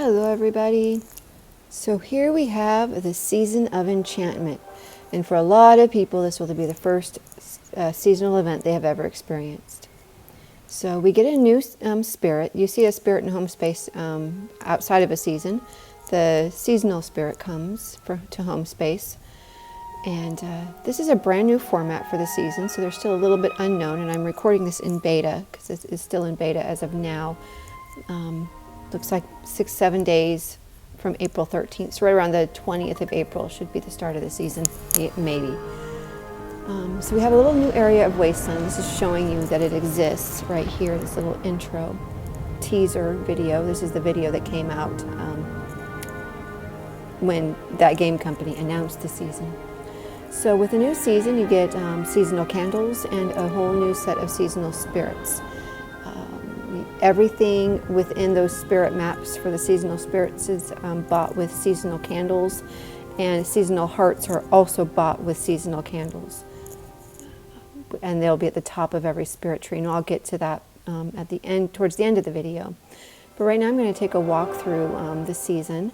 Hello everybody. So here we have the season of enchantment, and for a lot of people this will be the first seasonal event they have ever experienced. So we get a new spirit. You see a spirit in home space outside of a season. The seasonal spirit comes to home space, and this is a brand new format for the season, so they're still a little bit unknown, and I'm recording this in beta because it's still in beta as of now. Looks like 6-7 days from April 13th, so right around the 20th of April should be the start of the season, maybe. So we have a little new area of Wasteland. This is showing you that it exists right here, this little intro teaser video. This is the video that came out when that game company announced the season. So with the new season, you get seasonal candles and a whole new set of seasonal spirits. Everything within those spirit maps for the seasonal spirits is bought with seasonal candles, and seasonal hearts are also bought with seasonal candles. And they'll be at the top of every spirit tree, and I'll get to that at the end, towards the end of the video. But right now I'm going to take a walk through the season.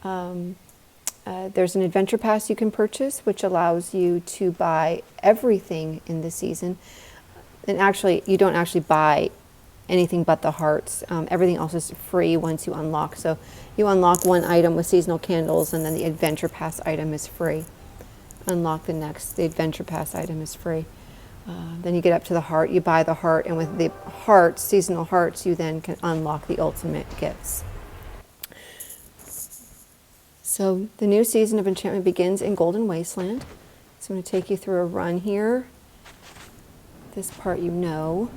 There's an adventure pass you can purchase, which allows you to buy everything in the season. And actually, you don't actually buy anything but the hearts. Everything else is free once you unlock. So you unlock one item with seasonal candles, and then the adventure pass item is free. Unlock the next, the adventure pass item is free. Then you get up to the heart, you buy the heart, and with the hearts, seasonal hearts, you then can unlock the ultimate gifts. So the new season of enchantment begins in Golden Wasteland. So I'm going to take you through a run here. This part you know.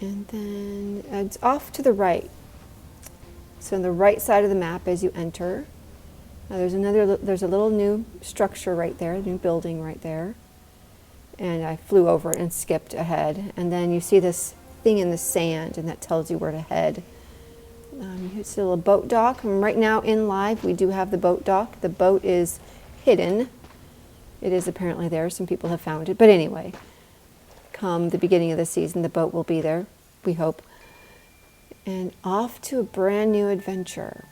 And then it's off to the right. So on the right side of the map as you enter, there's a little new structure right there, a new building right there. And I flew over it and skipped ahead. And then you see this thing in the sand, and that tells you where to head. You see a little boat dock. And right now in live, we do have the boat dock. The boat is hidden. It is apparently there. Some people have found it. But anyway, come the beginning of the season, the boat will be there, we hope. And off to a brand new adventure.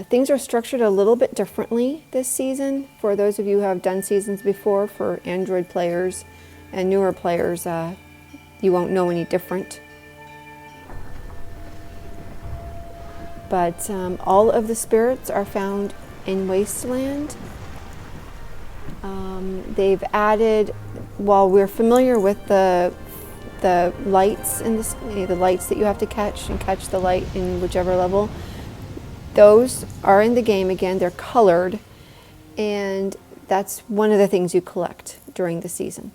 Things are structured a little bit differently this season. For those of you who have done seasons before, for Android players and newer players, you won't know any different. But all of the spirits are found in Wasteland. They've added, while we're familiar with the lights in the lights that you have to catch and catch the light in whichever level, those are in the game again. They're colored, and that's one of the things you collect during the season,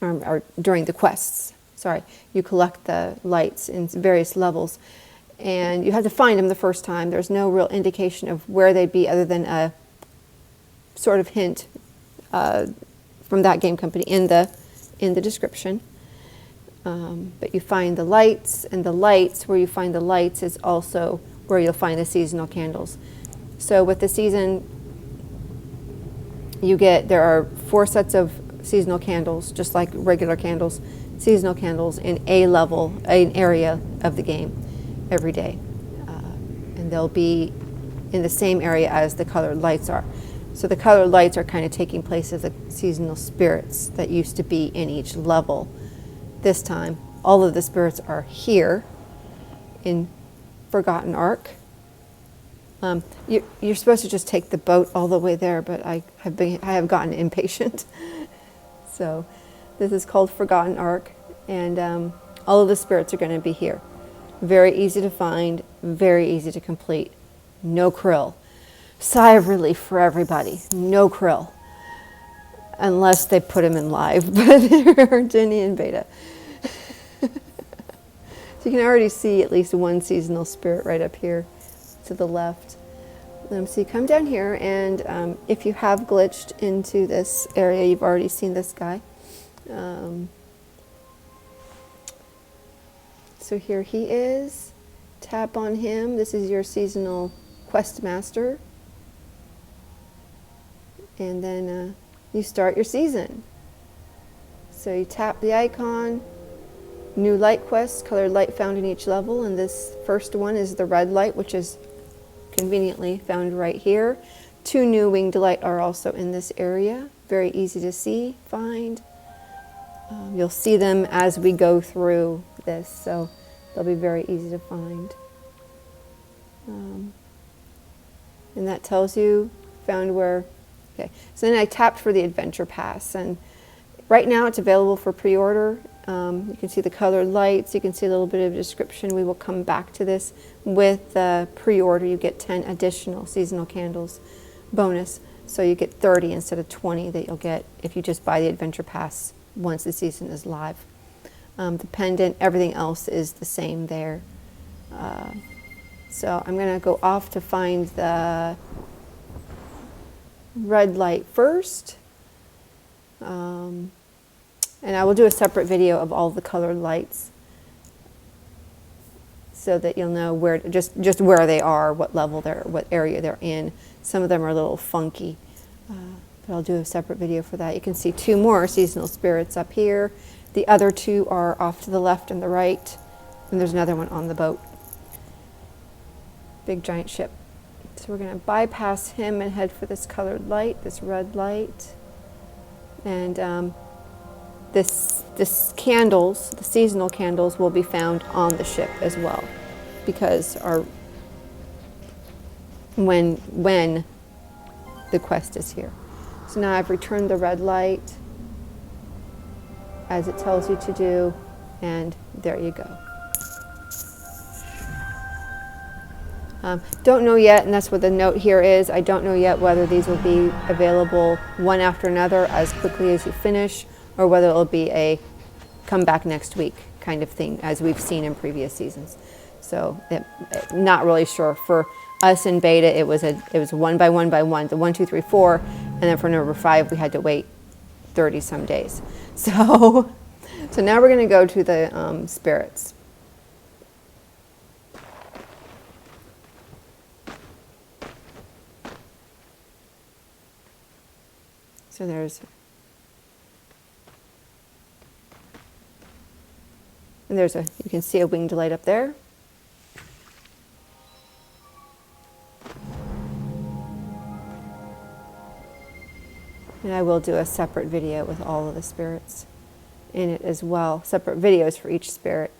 or during the quests. Sorry, you collect the lights in various levels, and you have to find them the first time. There's no real indication of where they'd be other than a sort of hint from that game company in the description. But you find the lights, and the lights, where you find the lights is also where you'll find the seasonal candles. So with the season, there are 4 sets of seasonal candles, just like regular candles, seasonal candles in an area of the game every day. And they'll be in the same area as the colored lights are. So the colored lights are kind of taking place of the seasonal spirits that used to be in each level. This time, all of the spirits are here in Forgotten Ark. You're supposed to just take the boat all the way there, but I have gotten impatient. So this is called Forgotten Ark, and all of the spirits are going to be here. Very easy to find, very easy to complete. No krill. Sigh of relief for everybody. No krill. Unless they put them in live, but there aren't any in beta. So you can already see at least one seasonal spirit right up here to the left. So you come down here, and if you have glitched into this area, you've already seen this guy. So here he is. Tap on him. This is your seasonal quest master. And then you start your season. So you tap the icon, new light quest, colored light found in each level, and this first one is the red light, which is conveniently found right here. 2 new winged light are also in this area, very easy to see, find. You'll see them as we go through this, so they'll be very easy to find. And that tells you found where. Okay, so then I tapped for the adventure pass, and right now it's available for pre-order. You can see the colored lights, you can see a little bit of description. We will come back to this. With the pre-order, you get 10 additional seasonal candles bonus, so you get 30 instead of 20 that you'll get if you just buy the adventure pass once the season is live. The pendant, everything else is the same there. So I'm going to go off to find the red light first. And I will do a separate video of all the colored lights so that you'll know where, just where they are, what level they're, what area they're in. Some of them are a little funky, but I'll do a separate video for that. You can see 2 more seasonal spirits up here. The other 2 are off to the left and the right, and there's another one on the boat. Big giant ship. So we're going to bypass him and head for this colored light, this red light. And this candles, the seasonal candles, will be found on the ship as well, because when the quest is here. So now I've returned the red light as it tells you to do, and there you go. Don't know yet, and that's what the note here is. I don't know yet whether these will be available one after another as quickly as you finish, or whether it'll be a come back next week kind of thing, as we've seen in previous seasons. So not really sure. For us in beta, it was 1 by 1 by 1, the 1, 2, 3, 4, and then for number 5, we had to wait 30 some days. So now we're going to go to the spirits. So you can see a winged light up there. And I will do a separate video with all of the spirits in it as well, separate videos for each spirit.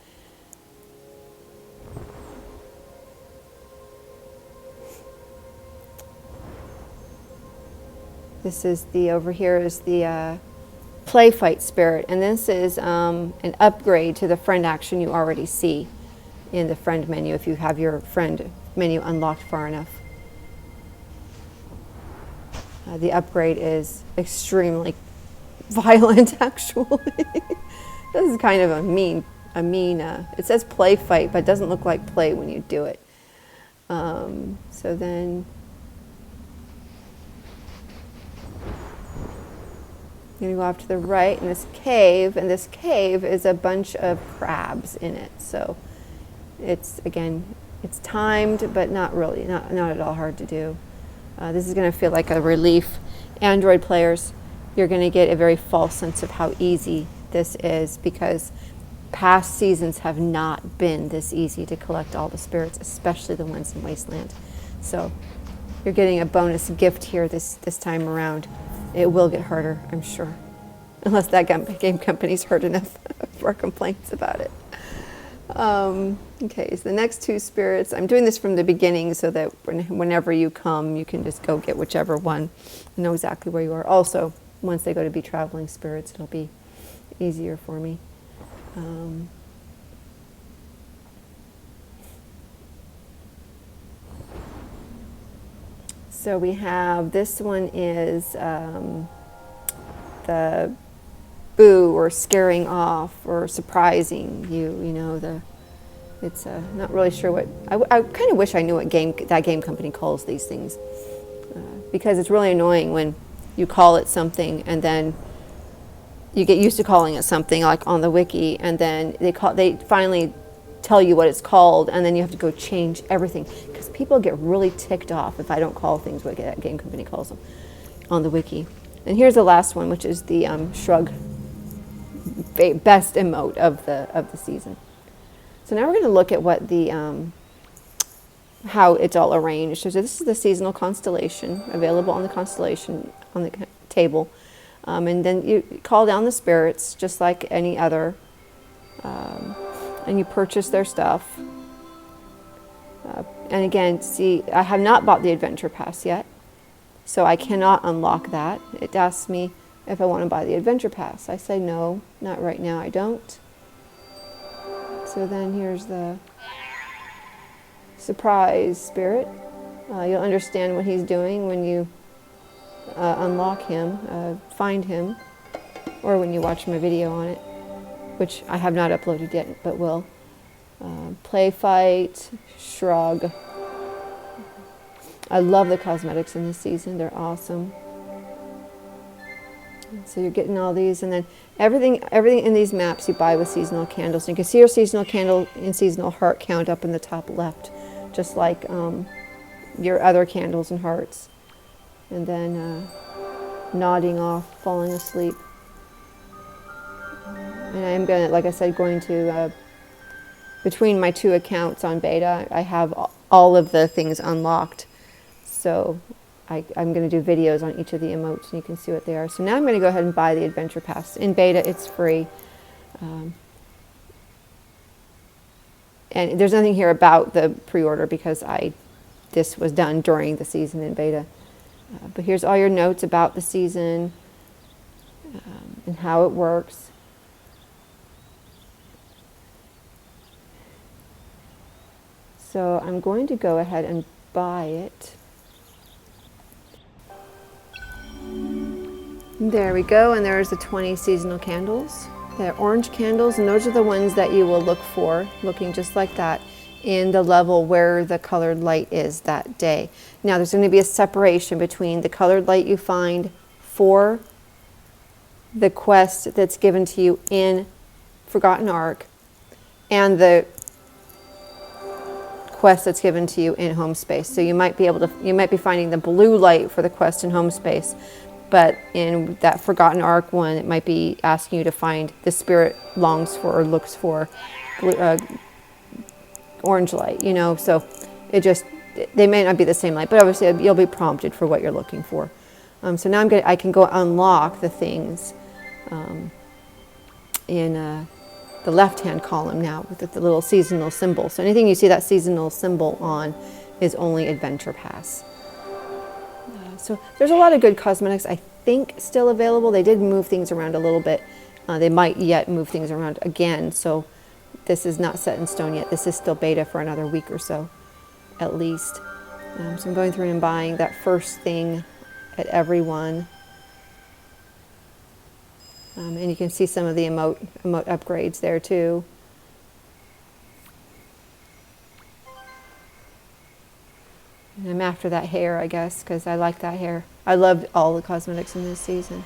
This is over here is the play fight spirit, and this is an upgrade to the friend action you already see in the friend menu if you have your friend menu unlocked far enough. The upgrade is extremely violent, actually. This is kind of a mean, it says play fight, but it doesn't look like play when you do it. So then I'm going to go off to the right in this cave, and this cave is a bunch of crabs in it. So it's, again, it's timed, but not really, not at all hard to do. This is going to feel like a relief. Android players, you're going to get a very false sense of how easy this is, because past seasons have not been this easy to collect all the spirits, especially the ones in Wasteland. So you're getting a bonus gift here this time around. It will get harder, I'm sure, unless that game company's heard enough of our complaints about it. Okay, so the next 2 spirits, I'm doing this from the beginning so that whenever you come, you can just go get whichever one and know exactly where you are. Also, once they go to be traveling spirits, it'll be easier for me. So we have, this one is the boo, or scaring off, or surprising you, it's not really sure what, I kind of wish I knew what that game company calls these things, because it's really annoying when you call it something and then you get used to calling it something like on the wiki, and then they finally tell you what it's called, and then you have to go change everything, because people get really ticked off if I don't call things what that game company calls them on the wiki. And here's the last one, which is the shrug best emote of the season. So now we're going to look at what the how it's all arranged. So this is the seasonal constellation available on the constellation on the table, and then you call down the spirits just like any other, and you purchase their stuff. And again, see, I have not bought the adventure pass yet, so I cannot unlock that. It asks me if I want to buy the adventure pass. I say no, not right now, I don't. So then here's the surprise spirit. You'll understand what he's doing when you unlock him, find him, or when you watch my video on it, which I have not uploaded yet, but will. Play, fight, shrug. I love the cosmetics in this season. They're awesome. So you're getting all these, and then everything in these maps you buy with seasonal candles. And you can see your seasonal candle and seasonal heart count up in the top left, just like your other candles and hearts. And then nodding off, falling asleep. And I am going to, like I said, going to between my two accounts on beta, I have all of the things unlocked. So I'm going to do videos on each of the emotes, and you can see what they are. So now I'm going to go ahead and buy the adventure pass. In beta, it's free. And there's nothing here about the pre-order because this was done during the season in beta. But here's all your notes about the season and how it works. So I'm going to go ahead and buy it. There we go, and there's the 20 seasonal candles. They're orange candles, and those are the ones that you will look for, looking just like that, in the level where the colored light is that day. Now there's going to be a separation between the colored light you find for the quest that's given to you in Forgotten Ark and the quest that's given to you in home space. So you might be finding the blue light for the quest in home space, but in that Forgotten Ark one, it might be asking you to find the spirit longs for or looks for blue, orange light, you know. So they may not be the same light, but obviously you'll be prompted for what you're looking for. So now I can go unlock the things in the left-hand column now with the little seasonal symbol. So anything you see that seasonal symbol on is only Adventure Pass. So there's a lot of good cosmetics, I think, still available. They did move things around a little bit. They might yet move things around again. So this is not set in stone yet. This is still beta for another week or so, at least. So I'm going through and buying that first thing at every one. And you can see some of the emote upgrades there too. And I'm after that hair, I guess, because I like that hair. I loved all the cosmetics in this season.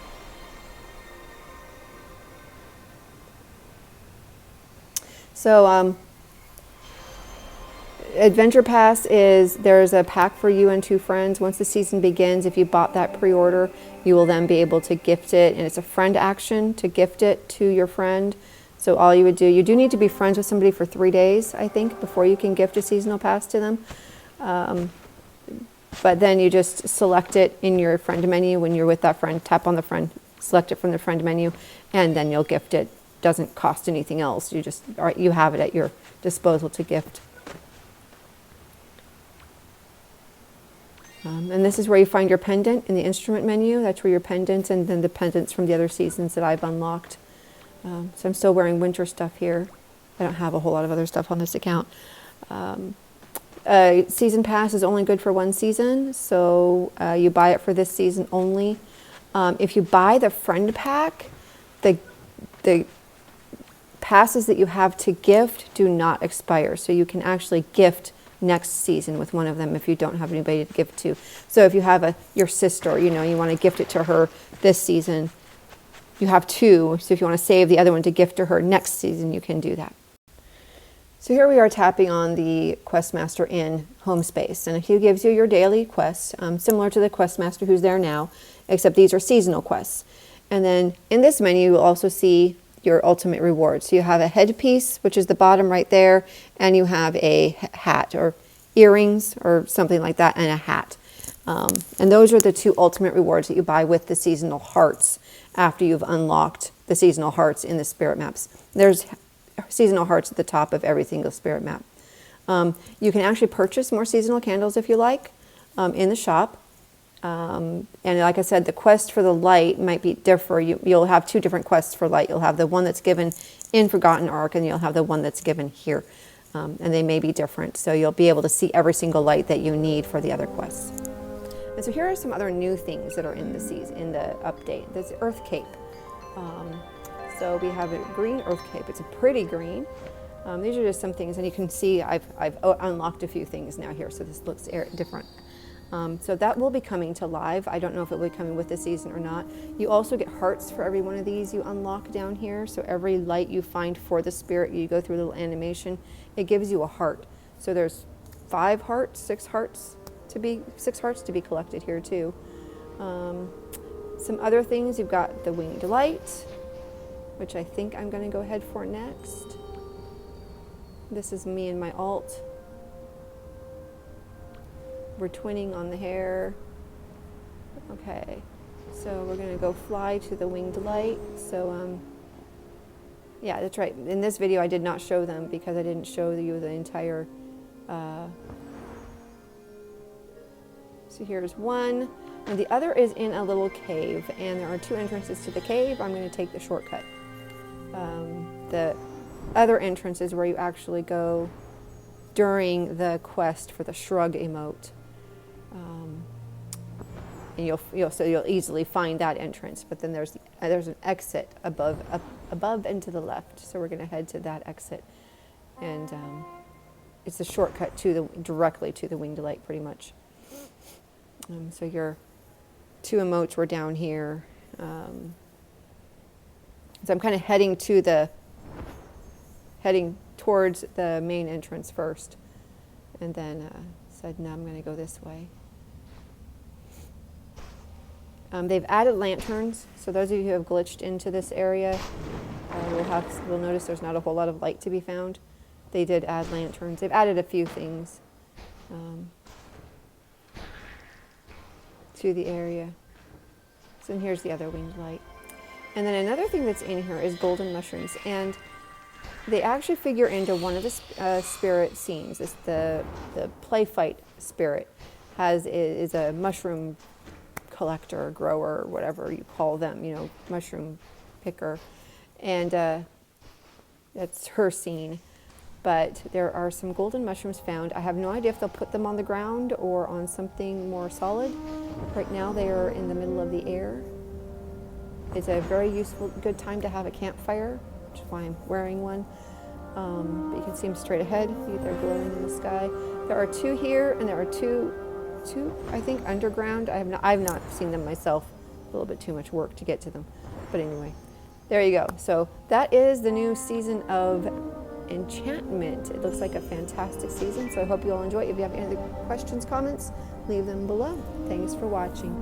So Adventure Pass there's a pack for you and two friends. Once the season begins, if you bought that pre-order, you will then be able to gift it, and it's a friend action to gift it to your friend. So all you would do, you do need to be friends with somebody for 3 days, I think, before you can gift a seasonal pass to them. But then you just select it in your friend menu when you're with that friend, tap on the friend, select it from the friend menu, and then you'll gift it. Doesn't cost anything else. You have it at your disposal to gift. And this is where you find your pendant in the instrument menu. That's where your pendants and then the pendants from the other seasons that I've unlocked. So I'm still wearing winter stuff here. I don't have a whole lot of other stuff on this account. Season pass is only good for one season, so you buy it for this season only. If you buy the friend pack, the passes that you have to gift do not expire, so you can actually gift next season with one of them if you don't have anybody to gift to. So if you have your sister, you want to gift it to her this season, you have two. So if you want to save the other one to gift to her next season, you can do that. So here we are tapping on the Questmaster in home space, and he gives you your daily quests, similar to the Questmaster who's there now, except these are seasonal quests. And then in this menu, you'll also see your ultimate reward. So you have a headpiece, which is the bottom right there, and you have a hat or earrings or something like that, and a hat. And those are the 2 ultimate rewards that you buy with the seasonal hearts after you've unlocked the seasonal hearts in the spirit maps. There's seasonal hearts at the top of every single spirit map. You can actually purchase more seasonal candles if you like in the shop. And like I said, the quest for the light might be different. You'll have 2 different quests for light. You'll have the one that's given in Forgotten Ark, and you'll have the one that's given here. And they may be different. So you'll be able to see every single light that you need for the other quests. And so here are some other new things that are in the season, in the update. There's Earth Cape. So we have a green Earth Cape. It's a pretty green. These are just some things, and you can see I've unlocked a few things now here, so this looks different. So that will be coming to live. I don't know if it will be coming with the season or not. You also get hearts for every one of these you unlock down here. So every light you find for the spirit, you go through a little animation, it gives you a heart. So there's 6 hearts to be collected here too. Some other things, you've got the Winged Light, which I think I'm going to go ahead for next. This is me and my alt. We're twinning on the hair. Okay, so we're going to go fly to the Winged Light. So yeah, that's right. In this video I did not show them because I didn't show you the entire so here's one, and the other is in a little cave, and there are 2 entrances to the cave. I'm going to take the shortcut. The other entrance is where you actually go during the quest for the shrug emote. And you'll easily find that entrance, but then there's an exit above and to the left. So we're going to head to that exit, and it's a shortcut directly to the Winged Light, pretty much. So your 2 emotes were down here. So I'm kind of heading towards the main entrance first, and then said, no, I'm going to go this way. They've added lanterns, so those of you who have glitched into this area will notice there's not a whole lot of light to be found. They did add lanterns. They've added a few things to the area. So here's the other Winged Light. And then another thing that's in here is golden mushrooms, and they actually figure into one of the spirit scenes. It's the play fight spirit is a mushroom collector, grower, whatever you call them, mushroom picker, and that's her scene. But there are some golden mushrooms found. I have no idea if they'll put them on the ground or on something more solid. Right now they are in the middle of the air. It's a very good time to have a campfire, which is why I'm wearing one. But you can see them straight ahead. They're glowing in the sky. There are 2 here, and there are two, I think, underground. I've not seen them myself. A little bit too much work to get to them. But anyway, there you go. So that is the new season of Enchantment. It looks like a fantastic season, so I hope you all enjoy it. If you have any other questions, comments, leave them below. Thanks for watching.